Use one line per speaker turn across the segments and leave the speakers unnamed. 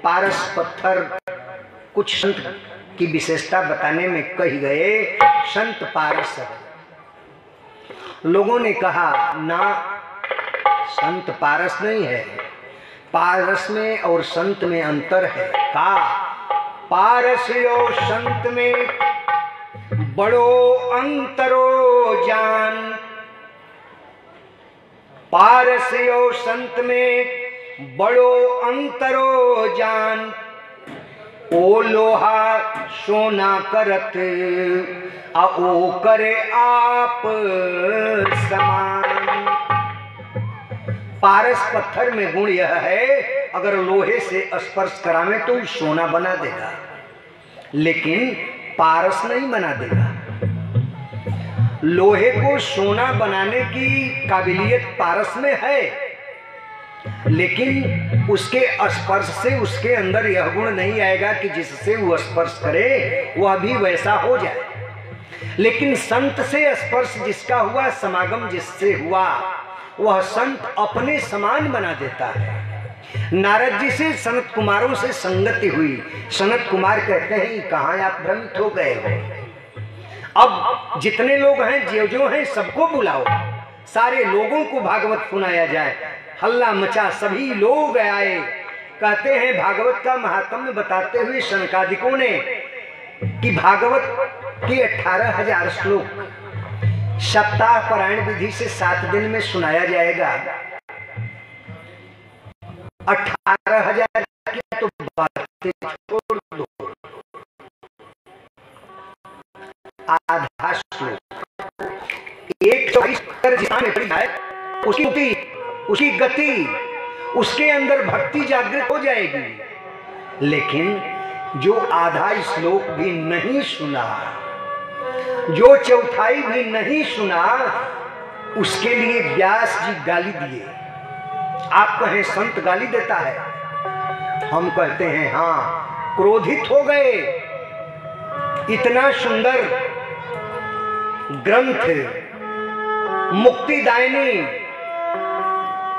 पारस पत्थर कुछ संत की विशेषता बताने में कही गए संत पारस है। लोगों ने कहा ना, संत पारस नहीं है, पारस में और संत में अंतर है। का पारस और संत में बड़ो अंतरो जान, पारस और संत में बड़ो अंतरो जान, ओ लोहा सोना करत ओ करे आप समान। पारस पत्थर में गुण यह है, अगर लोहे से स्पर्श करावे तो सोना बना देगा, लेकिन पारस नहीं बना देगा। लोहे को सोना बनाने की काबिलियत पारस में है, लेकिन उसके स्पर्श से उसके अंदर यह गुण नहीं आएगा कि जिससे वो स्पर्श करे वह भी वैसा हो जाए। लेकिन संत से स्पर्श जिसका हुआ, समागम जिससे हुआ, वह संत अपने समान बना देता है। नारद जी से सनत कुमारों से संगति हुई। सनत कुमार कहते हैं कहाँ आप भ्रमित हो गए हो, अब जितने लोग हैं जो हैं सबको बुलाओ, सारे लोगों को भागवत सुनाया जाए। हल्ला मचा, सभी लोग आए। कहते हैं भागवत का महात्म्य बताते हुए शनकादिकों ने कि भागवत के 18,000 श्लोक सप्ताह पारायण विधि से 7 दिन में सुनाया जाएगा। 18,000 की तो बातें छोड़ दो, आधा श्लोक 124 उसकी गति, उसके अंदर भक्ति जागृत हो जाएगी। लेकिन जो आधा श्लोक भी नहीं सुना, जो चौथाई भी नहीं सुना, उसके लिए व्यास जी गाली दिए। आप कहें संत गाली देता है, हम कहते हैं हाँ, क्रोधित हो गए। इतना सुंदर ग्रंथ, मुक्तिदायिनी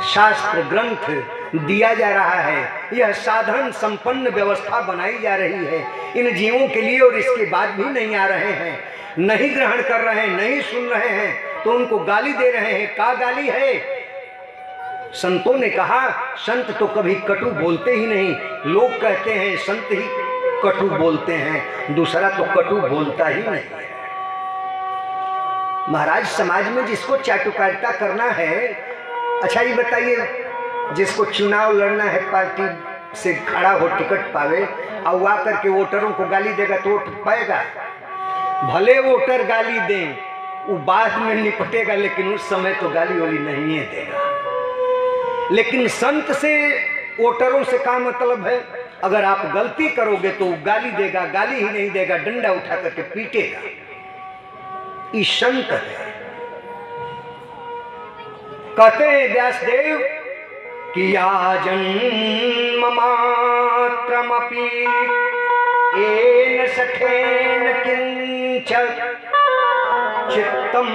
शास्त्र ग्रंथ दिया जा रहा है, यह साधन संपन्न व्यवस्था बनाई जा रही है इन जीवों के लिए, और इसके बाद भी नहीं आ रहे हैं, नहीं ग्रहण कर रहे हैं, नहीं सुन रहे हैं, तो उनको गाली दे रहे हैं। क्या गाली है? संतों ने कहा संत तो कभी कटु बोलते ही नहीं। लोग कहते हैं संत ही कटु बोलते हैं, दूसरा तो कटु बोलता ही नहीं। महाराज, समाज में जिसको चाटुकारिता करना है, अच्छा ये बताइए, जिसको चुनाव लड़ना है, पार्टी से खड़ा हो, टिकट पावे, और वो आकर के वोटरों को गाली देगा तो वोट पाएगा? भले वोटर गाली दें, वो बाद में निपटेगा, लेकिन उस समय तो गाली वाली नहीं देगा। लेकिन संत से वोटरों से क्या मतलब है? अगर आप गलती करोगे तो गाली देगा, गाली ही नहीं देगा, डंडा उठा करके पीटेगा। ये संत है। कहते हैं व्यासदेव कि या जन्म मात्रमपि येन सखेन किंच चित्तम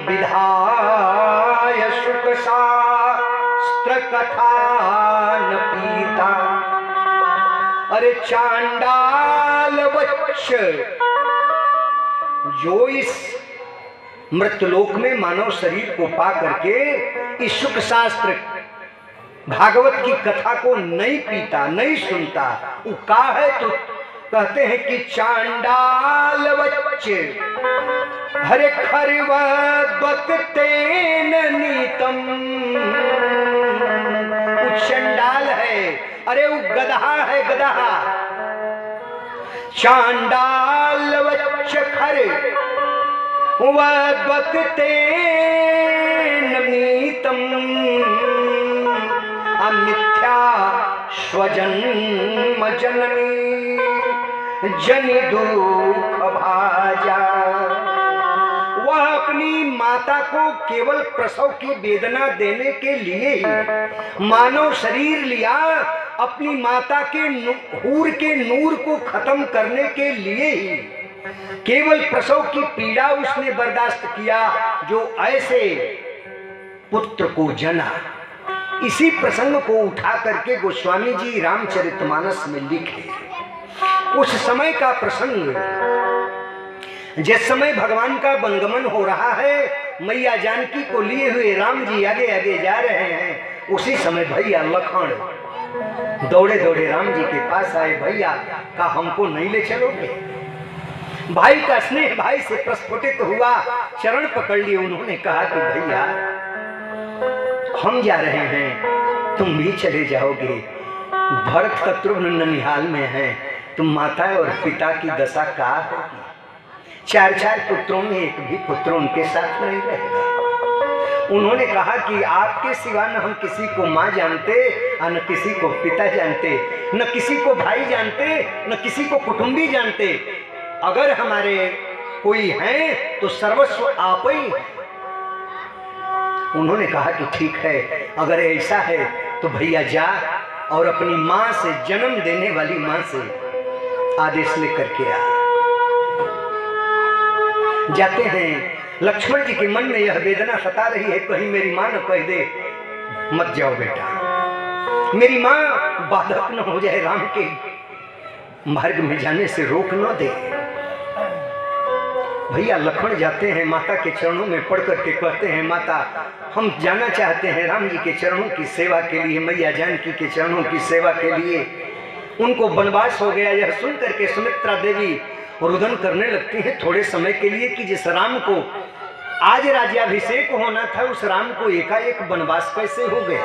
विधाय सुख शास्त्र कथा न पीता। अरे चांडाल वच्छ, जो इस मृतलोक में मानव शरीर को पा करके इस सुख शास्त्र भागवत की कथा को नहीं पीता, नहीं सुनता, वो का है? तो कहते हैं कि चांडाल बच्चे हरे खरवत तेन नीतम, वो चंडाल है, अरे वो गधा है, गधा। चांडाल बच्चे खरे वद्वत तेन नीतम, अमिथ्या स्वजन्म जननी जनि दुख भाजा। वह अपनी माता को केवल प्रसव की वेदना देने के लिए ही मानव शरीर लिया, अपनी माता के हूर के नूर को खत्म करने के लिए ही केवल प्रसव की पीड़ा उसने बर्दाश्त किया। जो ऐसे पुत्र को जना, इसी प्रसंग को उठा करके गोस्वामी जी रामचरितमानस में लिखे। उस समय का प्रसंग, जिस समय भगवान का वनगमन हो रहा है, मैया जानकी को लिए हुए राम जी आगे आगे जा रहे हैं, उसी समय भैया लखन दौड़े दौड़े राम जी के पास आए। भैया का हमको नहीं ले चलोगे? भाई का स्नेह भाई से प्रस्फुटित हुआ, चरण पकड़ लिए। उन्होंने कहा कि भैया हम जा रहे हैं, तुम भी चले जाओगे। भरत शत्रुघ्न ननिहाल में है, तुम माता और पिता की दशा का होगी। 4 पुत्रों में एक भी पुत्र उनके साथ नहीं रहेगा। उन्होंने कहा कि आपके सिवा न हम किसी को माँ जानते, न किसी को पिता जानते, न किसी को भाई जानते, न किसी को कुटुंबी जानते। अगर हमारे कोई हैं तो सर्वस्व आप ही। उन्होंने कहा कि ठीक है, अगर ऐसा है तो भैया जा और अपनी माँ से, जन्म देने वाली माँ से आदेश लेकर के आ। जाते हैं। लक्ष्मण जी के मन में यह वेदना सता रही है, कहीं मेरी माँ न कह दे मत जाओ बेटा, मेरी माँ बाधक न हो जाए, राम के मार्ग में जाने से रोक न दे। भैया लक्ष्मण जाते हैं, माता के चरणों में पड़ करके कहते हैं, माता हम जाना चाहते हैं राम जी के चरणों की सेवा के लिए, मैया जानकी के चरणों की सेवा के लिए। उनको वनवास हो गया। यह सुन करके सुमित्रा देवी रुदन करने लगती है थोड़े समय के लिए कि जिस राम को आज राज्याभिषेक होना था, उस राम को एकाएक वनवास कैसे हो गया।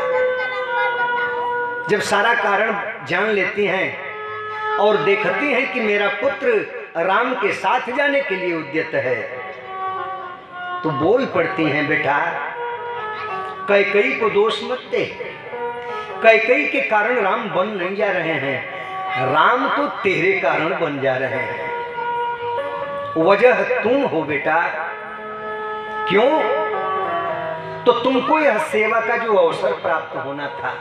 जब सारा कारण जान लेती हैं और देखती हैं कि मेरा पुत्र राम के साथ जाने के लिए उद्यत है, तो बोल पड़ती हैं, बेटा कैकेयी को दोष मत दे, कैकेयी के कारण राम बन नहीं जा रहे हैं, राम तो तेरे कारण बन जा रहे हैं। वजह तुम हो बेटा। क्यों? तो तुमको यह सेवा का जो अवसर प्राप्त होना था,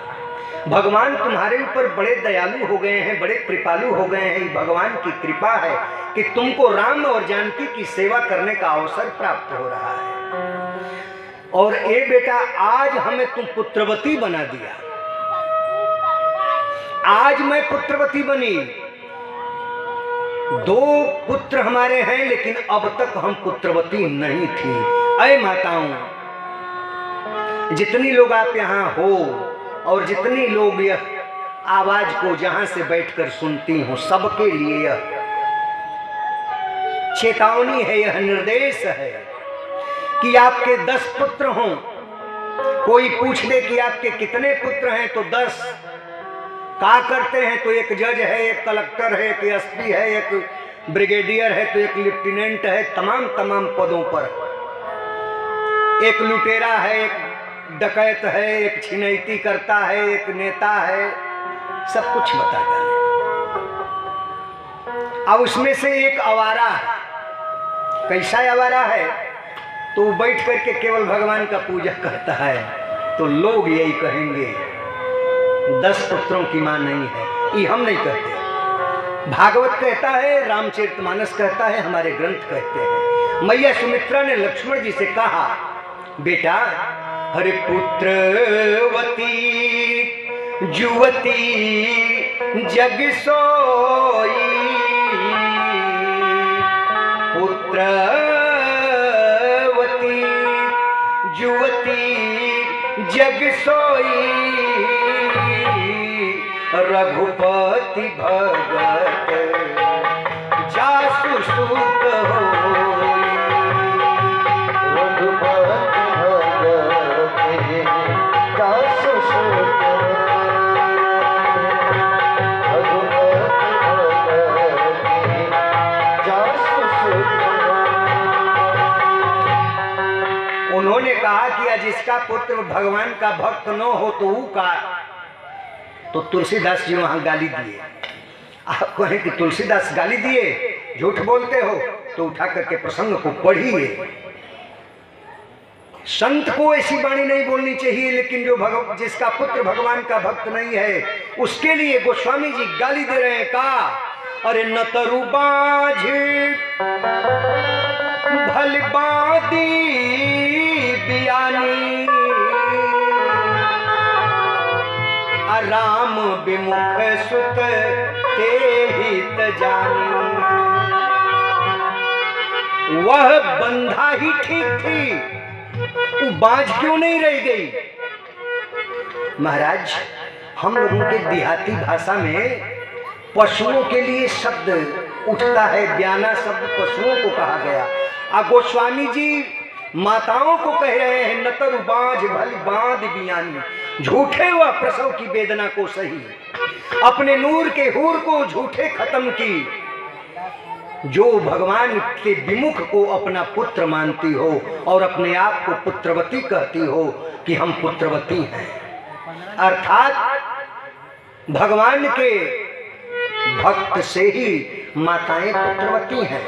भगवान तुम्हारे ऊपर बड़े दयालु हो गए हैं, बड़े कृपालु हो गए हैं। भगवान की कृपा है कि तुमको राम और जानकी की सेवा करने का अवसर प्राप्त हो रहा है। और ए बेटा, आज हमें तुम पुत्रवती बना दिया। आज मैं पुत्रवती बनी। 2 पुत्र हमारे हैं, लेकिन अब तक हम पुत्रवती नहीं थी। अय माताओं, जितनी लोग आप यहाँ हो और जितनी लोग यह आवाज को जहां से बैठकर सुनती हो, सबके लिए यह चेतावनी है, यह निर्देश है कि आपके 10 पुत्र हों। कोई पूछ ले कि आपके कितने पुत्र हैं तो 10। क्या करते हैं तो एक जज है, एक कलेक्टर है, एक एसपी है, एक ब्रिगेडियर है, तो एक लेफ्टिनेंट है। तमाम पदों पर एक लुटेरा है, एक डकैत है, एक छिनैती करता है, एक नेता है, सब कुछ बता जाने। अब उसमें से एक आवारा है। कैसा आवारा है? तो बैठ करके केवल भगवान का पूजा करता है, तो लोग यही कहेंगे 10 पुत्रों की मां नहीं है। ये हम नहीं कहते, भागवत कहता है, रामचरितमानस कहता है, हमारे ग्रंथ कहते हैं। मैया सुमित्रा ने लक्ष्मण जी से कहा, बेटा हरे पुत्रवती जुवती जग सोई, पुत्रवती जुवती जग सोई, रघुपति भगत जासु सुत होई, रघुपति भगत जासु सुत उन्होंने कहा कि जिसका पुत्र भगवान का भक्त न हो तो वो का, तो तुलसीदास जी वहां गाली दिए। आप कहें कि तुलसीदास गाली दिए, झूठ बोलते हो, तो उठा करके प्रसंग को पढ़िए। संत को ऐसी वाणी नहीं बोलनी चाहिए, लेकिन जो जिसका पुत्र भगवान का भक्त नहीं है, उसके लिए गोस्वामी जी गाली दे रहे हैं। का अरे न तरु बाझ भल बादी बियानी, विमुख सुत ते हित जानी। वह बंधा ही ठीक थी, वो बाज क्यों नहीं रह गई? महाराज, हम लोगों के देहाती भाषा में पशुओं के लिए शब्द उठता है, ब्याना शब्द पशुओं को कहा गया। गोस्वामी जी माताओं को कह रहे हैं, नतर बाज भली बांध बियानी। झूठे व प्रसव की वेदना को सही, अपने नूर के हूर को झूठे खत्म की। जो भगवान के विमुख को अपना पुत्र मानती हो और अपने आप को पुत्रवती कहती हो कि हम पुत्रवती हैं, अर्थात भगवान के भक्त से ही माताएं पुत्रवती हैं।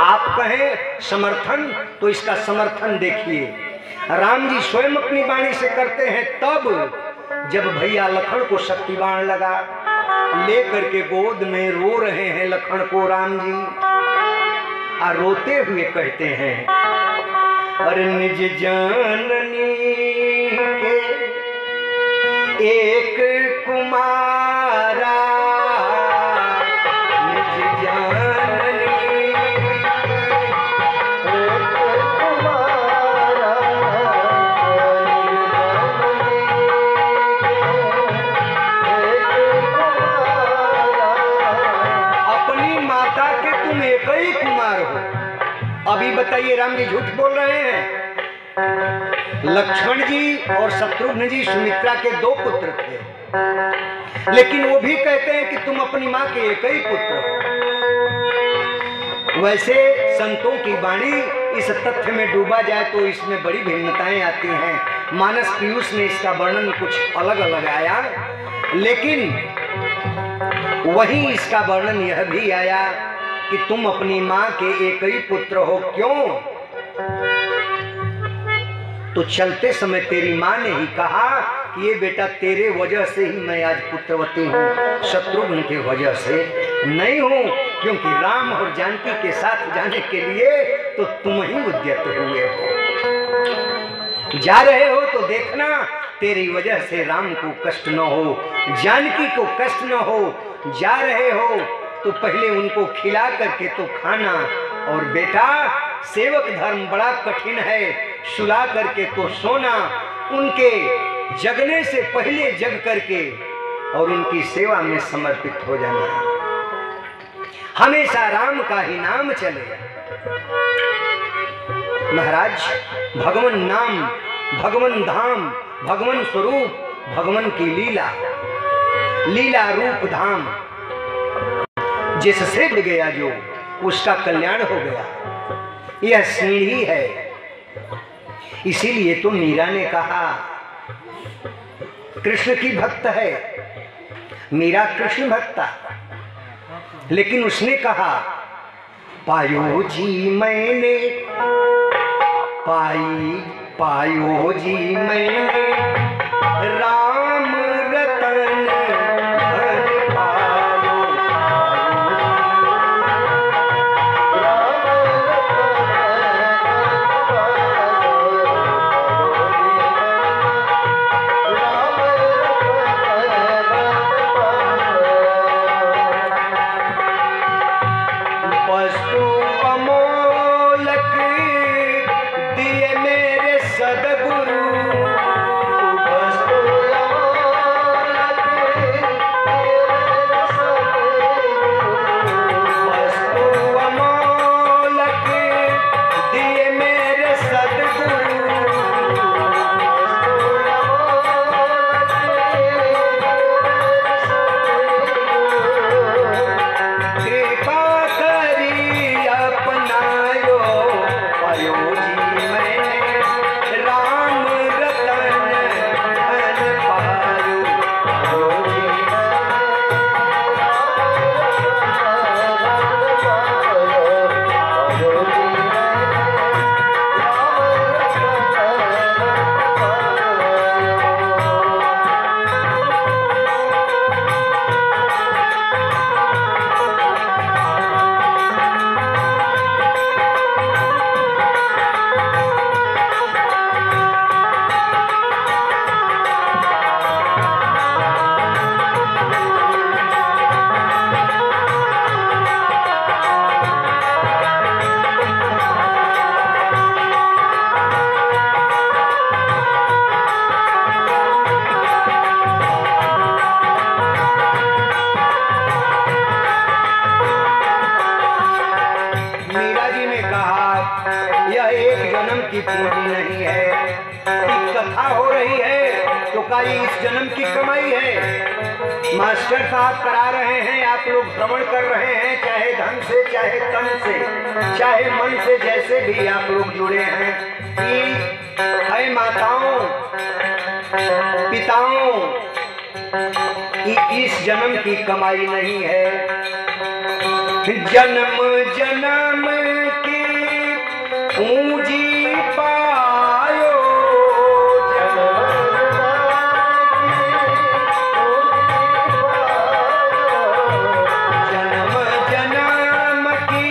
आप कहें समर्थन, तो इसका समर्थन देखिए। राम जी स्वयं अपनी वाणी से करते हैं, तब जब भैया लखन को शक्तिबाण लगा, लेकर के गोद में रो रहे हैं लखन को राम जी, और रोते हुए कहते हैं, अरे निज जननी के एक कुमारा, अभी बताइए राम जी झूठ बोल रहे हैं? लक्ष्मण जी और शत्रुघ्न जी सुमित्रा के 2 पुत्र थे, लेकिन वो भी कहते हैं कि तुम अपनी माँ के एक ही पुत्र हो। वैसे संतों की वाणी इस तथ्य में डूबा जाए तो इसमें बड़ी भिन्नताएं आती हैं। मानस पीयूष ने इसका वर्णन कुछ अलग अलग आया, लेकिन वहीं इसका वर्णन यह भी आया कि तुम अपनी माँ के एक ही पुत्र हो। क्यों? तो चलते समय तेरी माँ ने ही कहा कि ये बेटा तेरे वजह से ही मैं आज पुत्रवती हूँ, शत्रुघ्न के वजह से नहीं हूँ, क्योंकि राम और जानकी के साथ जाने के लिए तो तुम ही उद्यत हुए हो। जा रहे हो तो देखना तेरी वजह से राम को कष्ट न हो, जानकी को कष्ट न हो। जा रहे हो तो पहले उनको खिला करके तो खाना, और बेटा सेवक धर्म बड़ा कठिन है, सुला करके तो सोना। उनके जगने से पहले जग करके और उनकी सेवा में समर्पित हो जाना। हमेशा राम का ही नाम चले। महाराज, भगवान नाम, भगवान धाम, भगवान स्वरूप, भगवान की लीला, लीला रूप धाम जिससे मिल गया जो, उसका कल्याण हो गया। यह सीढ़ी है। इसीलिए तो मीरा ने कहा कृष्ण की भक्त है, मीरा कृष्ण भक्ता, लेकिन उसने कहा पायो जी मैंने, पायो जी मैंने राम रतन सदगुरु व्यवस्था हो रही है तो क्या ये इस जन्म की कमाई है? मास्टर साहब करा रहे हैं, आप लोग श्रवण कर रहे हैं, चाहे धन से, चाहे तन से, चाहे मन से, जैसे भी आप लोग जुड़े हैं कि है माताओं पिताओं, इस जन्म की कमाई नहीं है। जन्म जन्म की पूंजी पायो, जन्म जन्म की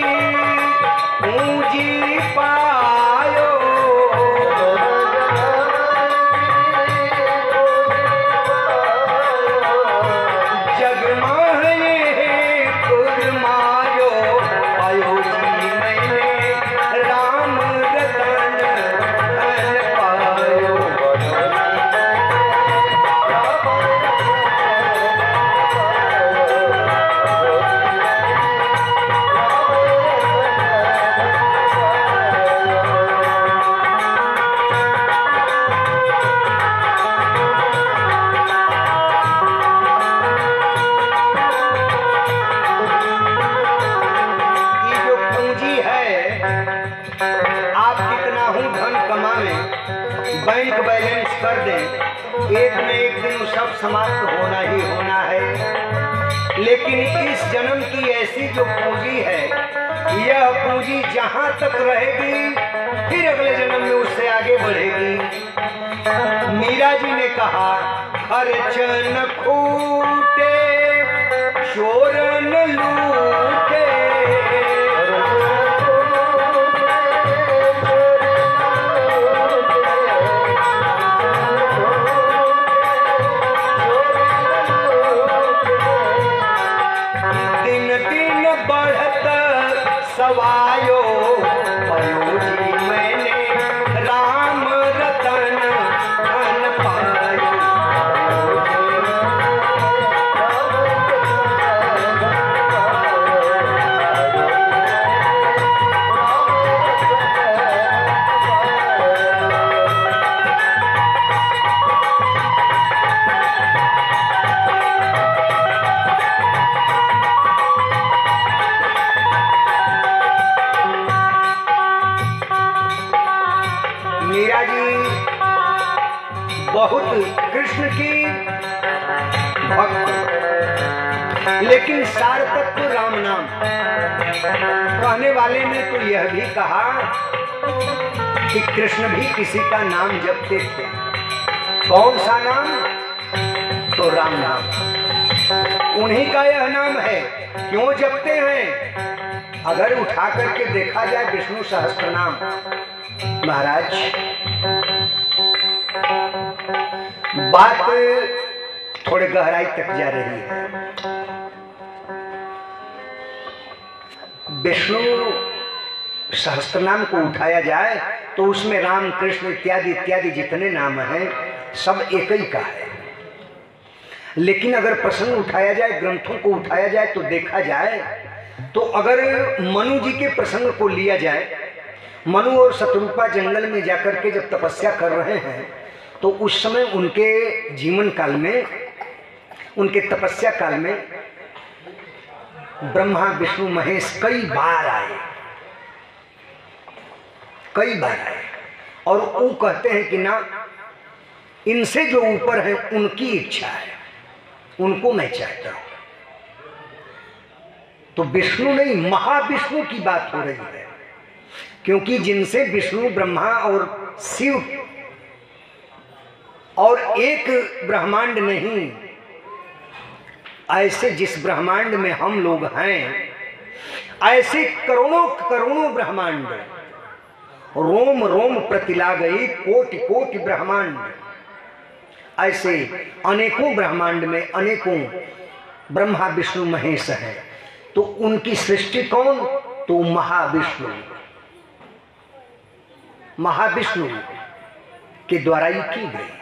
पूंजी पायो, जगमाहे कुरमायो, आयो जी मैंने राम रतन धन पायो। ये जो पूंजी है, आप कितना हूं धन कमाएं, बैंक बैलेंस कर दें, एक न एक दिन वो सब समाप्त होना ही होना है। लेकिन इस जन्म की ऐसी जो पूंजी है, यह पूंजी जहां तक रहेगी फिर अगले जन्म में उससे आगे बढ़ेगी। मीरा जी ने कहा, खर्च न खूटे चोर न लूटे, दिन दिन बढ़त सवायो, पायो जी मैंने राम रतन धन पायो। मीरा जी बहुत कृष्ण की भक्त, लेकिन सार तत्व राम नाम। कहने वाले ने तो यह भी कहा कि कृष्ण भी किसी का नाम जपते थे। कौन सा नाम? तो राम नाम, उन्हीं का यह नाम है। क्यों जपते हैं? अगर उठा करके देखा जाए विष्णु सहस्त्र नाम, महाराज बात थोड़े गहराई तक जा रही है। विष्णु सहस्त्रनाम को उठाया जाए तो उसमें राम कृष्ण इत्यादि इत्यादि जितने नाम हैं सब एक ही का है। लेकिन अगर प्रसंग उठाया जाए, ग्रंथों को उठाया जाए तो देखा जाए तो अगर मनु जी के प्रसंग को लिया जाए, मनु और शत्रुपा जंगल में जाकर के जब तपस्या कर रहे हैं तो उस समय उनके जीवन काल में, उनके तपस्या काल में ब्रह्मा विष्णु महेश कई बार आए, कई बार आए और वो कहते हैं कि ना, इनसे जो ऊपर है उनकी इच्छा है, उनको मैं चाहता हूं। तो विष्णु नहीं, महाविष्णु की बात हो रही है, क्योंकि जिनसे विष्णु ब्रह्मा और शिव और एक ब्रह्मांड नहीं, ऐसे जिस ब्रह्मांड में हम लोग हैं ऐसे करोड़ों करोड़ों ब्रह्मांड, रोम रोम प्रतिला गई कोटि कोटि ब्रह्मांड, ऐसे अनेकों ब्रह्मांड में अनेकों ब्रह्मा विष्णु महेश हैं। तो उनकी सृष्टि कौन? तो महाविष्णु, महाविष्णु के द्वारा ही की गई।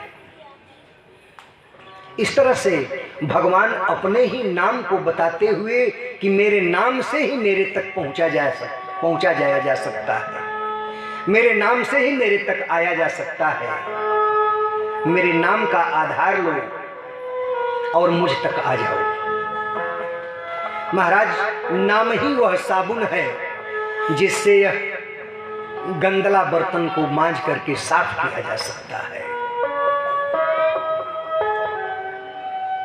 इस तरह से भगवान अपने ही नाम को बताते हुए कि मेरे नाम से ही मेरे तक पहुंचा जाया जा सकता है, मेरे नाम से ही मेरे तक आया जा सकता है। मेरे नाम का आधार लो और मुझ तक आ जाओ। महाराज, नाम ही वह साबुन है जिससे यह गंदला बर्तन को मांज करके साफ किया जा सकता है।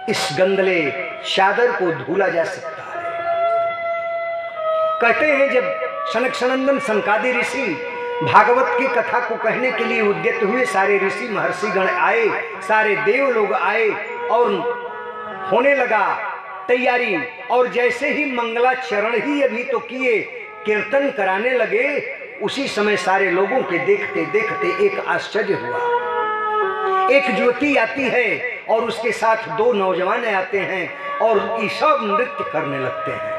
इस गंदले चादर को धुला जा सकता है। कहते हैं जब सनक सनंदन सनकादि ऋषि भागवत की कथा को कहने के लिए उद्यत हुए, सारे ऋषि महर्षिगण आए, सारे देव लोग आए और होने लगा तैयारी। और जैसे ही मंगलाचरण ही अभी तो किए, कीर्तन कराने लगे, उसी समय सारे लोगों के देखते देखते एक आश्चर्य हुआ। एक ज्योति आती है और उसके साथ दो नौजवान आते हैं और ये सब नृत्य करने लगते हैं।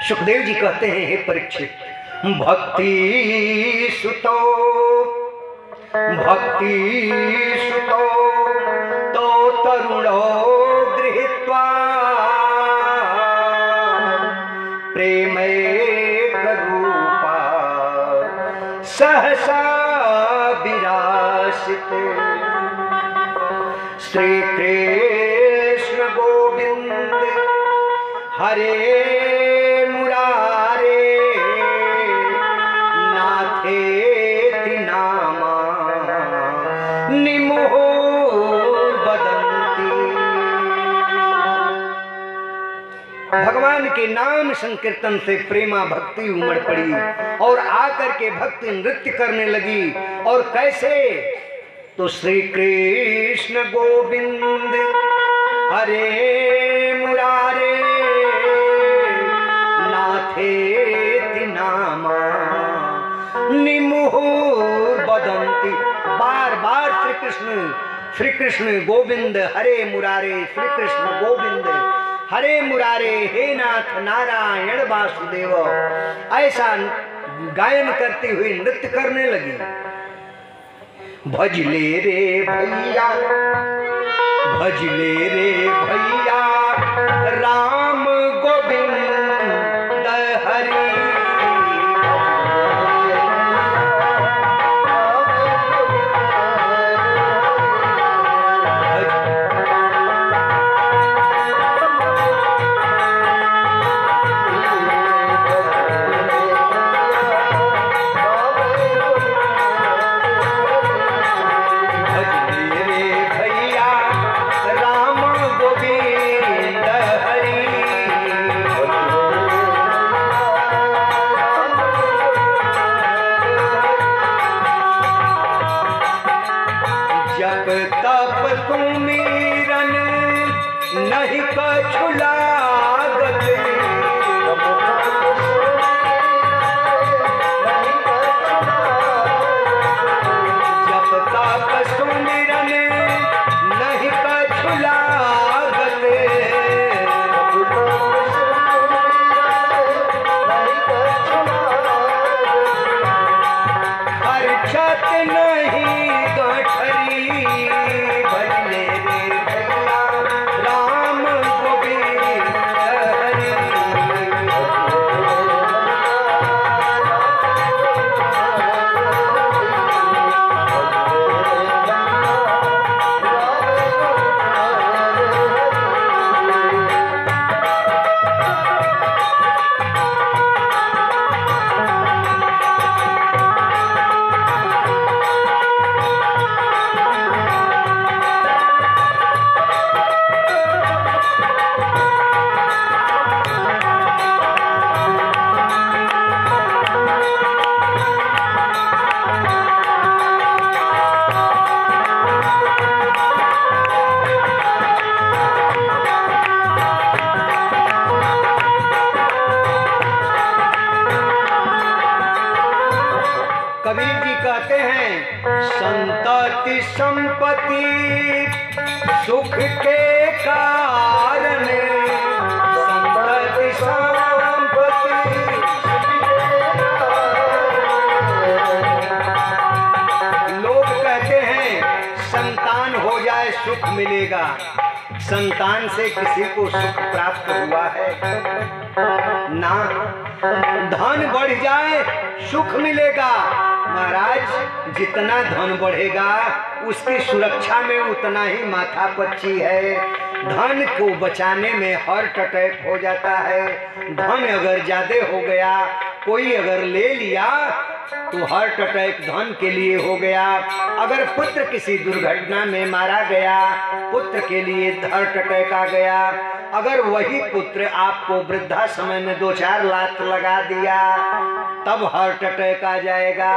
सुखदेव जी कहते हैं, हे परीक्षित, भक्ति सुतो तो तरुणो गृहीत्वा प्रेमैकरूपा सहसा विरासित श्री कृष्ण गोविंद हरे भगवान के नाम संकीर्तन से प्रेमा भक्ति उमड़ पड़ी और आकर के भक्ति नृत्य करने लगी। और कैसे? तो श्री कृष्ण गोविंद हरे मुरारे नाथेति नामा निमुहुर बदंती। बार बार श्री कृष्ण गोविंद हरे मुरारे, श्री कृष्ण गोविंद हरे मुरारे, हे नाथ नारायण वासुदेव, ऐसा गायन करते हुए नृत्य करने लगी। भजले रे भैया, भजले रे भैया राम गोविंद हरि। नहीं कछुला जब तप सुमिरन नहीं कछुला खर्चत नहीं गठरी। भजले रे भैया राम गोविंद हरि। कबीर जी कहते हैं, संतति संपत्ति सुख के कारण, संतति संपत्ति लोग कहते हैं संतान हो जाए सुख मिलेगा। संतान से किसी को सुख प्राप्त हुआ है ना? धन बढ़ जाए सुख मिलेगा, महाराज जितना धन बढ़ेगा उसकी सुरक्षा में उतना ही माथापच्ची है। धन को बचाने में हार्ट अटैक हो जाता है। धन अगर ज्यादा हो गया, कोई अगर ले लिया तो हार्ट अटैक धन के लिए हो गया। अगर पुत्र किसी दुर्घटना में मारा गया, पुत्र के लिए हार्ट अटैक आ गया। अगर वही पुत्र आपको वृद्धा समय में 2-4 लात लगा दिया तब हार्ट अटैक आ जाएगा।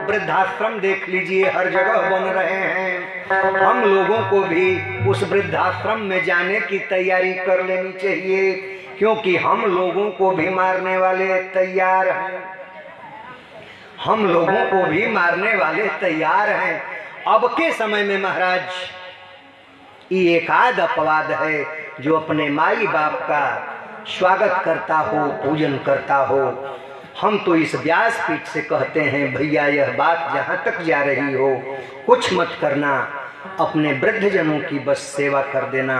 वृद्धाश्रम देख लीजिए, हर जगह बन रहे हैं। हम लोगों को भी उस वृद्धाश्रम में जाने की तैयारी कर लेनी चाहिए, क्योंकि हम लोगों को भी मारने वाले तैयार हैं। हम लोगों को भी मारने वाले तैयार हैं। अब के समय में महाराज ये एकाध अपवाद है जो अपने माई बाप का स्वागत करता हो, पूजन करता हो। हम तो इस व्यासपीठ से कहते हैं, भैया यह बात जहाँ तक जा रही हो कुछ मत करना, अपने वृद्धजनों की बस सेवा कर देना।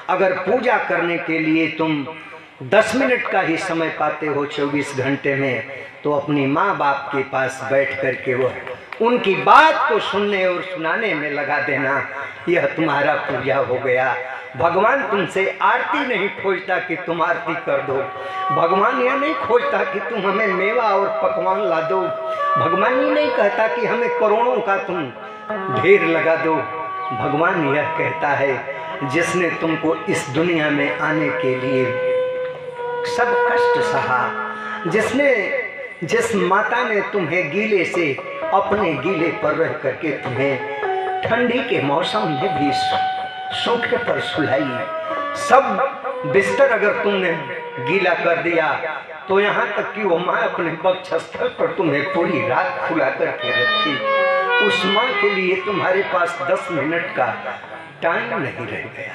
अगर पूजा करने के लिए तुम 10 मिनट का ही समय पाते हो 24 घंटे में, तो अपनी माँ बाप के पास बैठ करके वो उनकी बात को सुनने और सुनाने में लगा देना। यह तुम्हारा पूजा हो गया। भगवान तुमसे आरती नहीं खोजता कि तुम आरती कर दो। भगवान यह नहीं खोजता कि तुम हमें मेवा और पकवान ला दो। भगवान ये नहीं कहता कि हमें करोड़ों का तुम ढेर लगा दो। भगवान यह कहता है, जिसने तुमको इस दुनिया में आने के लिए सब कष्ट सहा, जिस माता ने तुम्हें गीले से अपने गीले पर रह करके तुम्हें ठंडी के मौसम में भी सूखे पर सुलाई, सब बिस्तर अगर तुमने गीला कर दिया तो यहाँ तक कि वो माँ अपने वक्षस्थल पर तुम्हें पूरी रात खुला करके रखी। उस माँ के लिए तुम्हारे पास 10 मिनट का टाइम नहीं रह गया।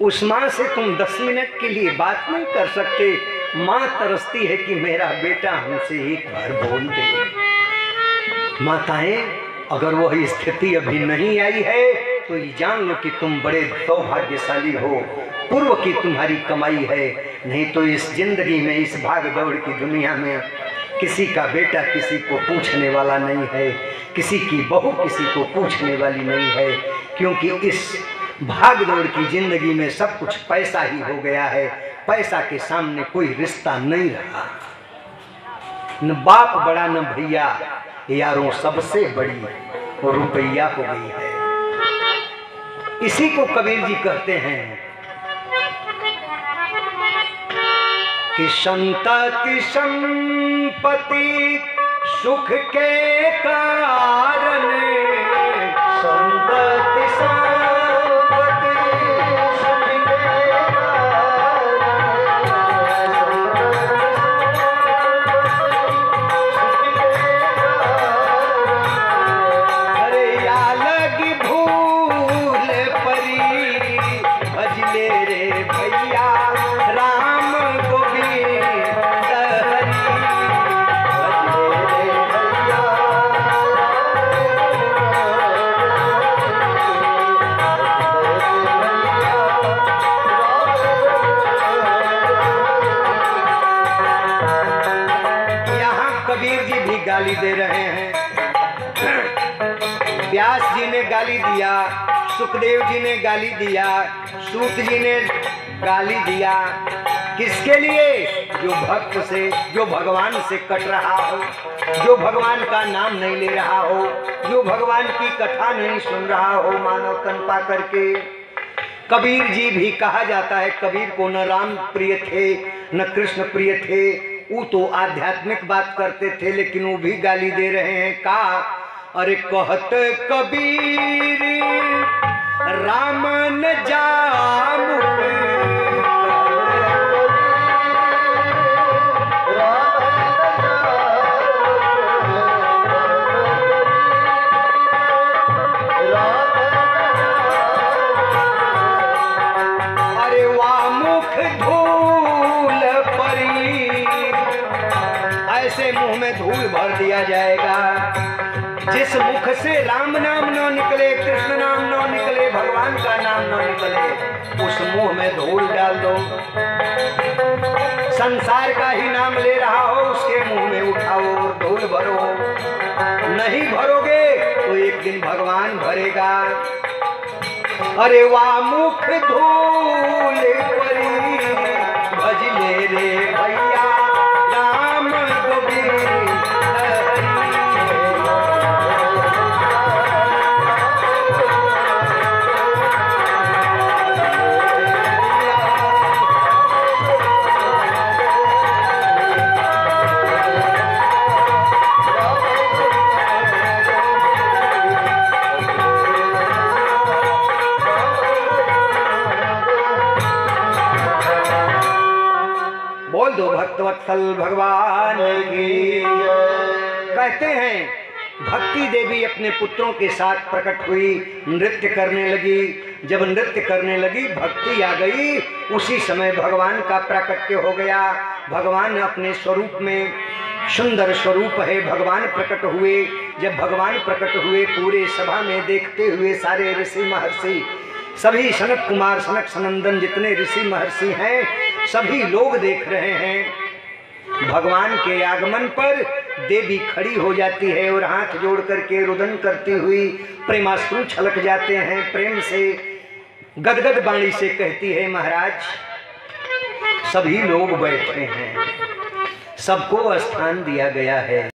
उस माँ से तुम 10 मिनट के लिए बात नहीं कर सकते। माँ तरसती है कि मेरा बेटा हमसे एक बार बोल दे। माताएं, अगर वह स्थिति अभी नहीं आई है तो ये जान लो कि तुम बड़े सौभाग्यशाली हो, पूर्व की तुम्हारी कमाई है। नहीं तो इस जिंदगी में, इस भाग दौड़ की दुनिया में किसी का बेटा किसी को पूछने वाला नहीं है, किसी की बहू किसी को पूछने वाली नहीं है, क्योंकि इस भाग दौड़ की जिंदगी में सब कुछ पैसा ही हो गया है। पैसा के सामने कोई रिश्ता नहीं रहा। न बाप बड़ा न भैया, यारों सबसे बड़ी रुपया हो गई है। इसी को कबीर जी कहते हैं कि संतति संपत्ति सुख के कारण, संतति संपत्ति सुख के कारण, अरे या लगी भूल परी भजले रे भैया राम गोविंद हरि, भजले रे भैया। यहाँ कबीर जी भी गाली दे रहे हैं। व्यास जी ने गाली दिया, सुखदेव जी ने गाली दिया, सूत जी ने गाली दिया। किसके लिए? जो भक्त से, जो भगवान से कट रहा हो, जो भगवान का नाम नहीं ले रहा हो, जो भगवान की कथा नहीं सुन रहा हो मानव तन पा करके। कबीर जी भी कहा जाता है, कबीर को न राम प्रिय थे न कृष्ण प्रिय थे। वो तो आध्यात्मिक बात करते थे, लेकिन वो भी गाली दे रहे हैं। का अरे कहत कबीर राम न जामु, अरे वाह मुख धूल परी, ऐसे मुंह में धूल भर दिया जाएगा। जिस मुख से राम नाम न निकले, कृष्ण नाम न निकले, भगवान का नाम न निकले, उस मुंह में धूल डाल दो। संसार का ही नाम ले रहा हो, उसके मुंह में उठाओ और धूल भरो। नहीं भरोगे तो एक दिन भगवान भरेगा। अरे वाह मुख धूल परी भजले रे भैया राम गोविंद दो भक्तवत्सल भगवान की। कहते हैं भक्ति देवी अपने पुत्रों के साथ प्रकट हुई, नृत्य करने लगी। जब नृत्य करने लगी भक्ति आ गई, उसी समय भगवान का प्राकट्य हो गया। भगवान अपने स्वरूप में, सुंदर स्वरूप है, भगवान प्रकट हुए। जब भगवान प्रकट हुए पूरे सभा में देखते हुए सारे ऋषि महर्षि, सभी सनत कुमार सनक सनंदन जितने ऋषि महर्षि हैं सभी लोग देख रहे हैं। भगवान के आगमन पर देवी खड़ी हो जाती है और हाथ जोड़ करके रुदन करती हुई प्रेमाश्रु छलक जाते हैं। प्रेम से गदगद वाणी से कहती है, महाराज सभी लोग बैठे हैं, सबको स्थान दिया गया है।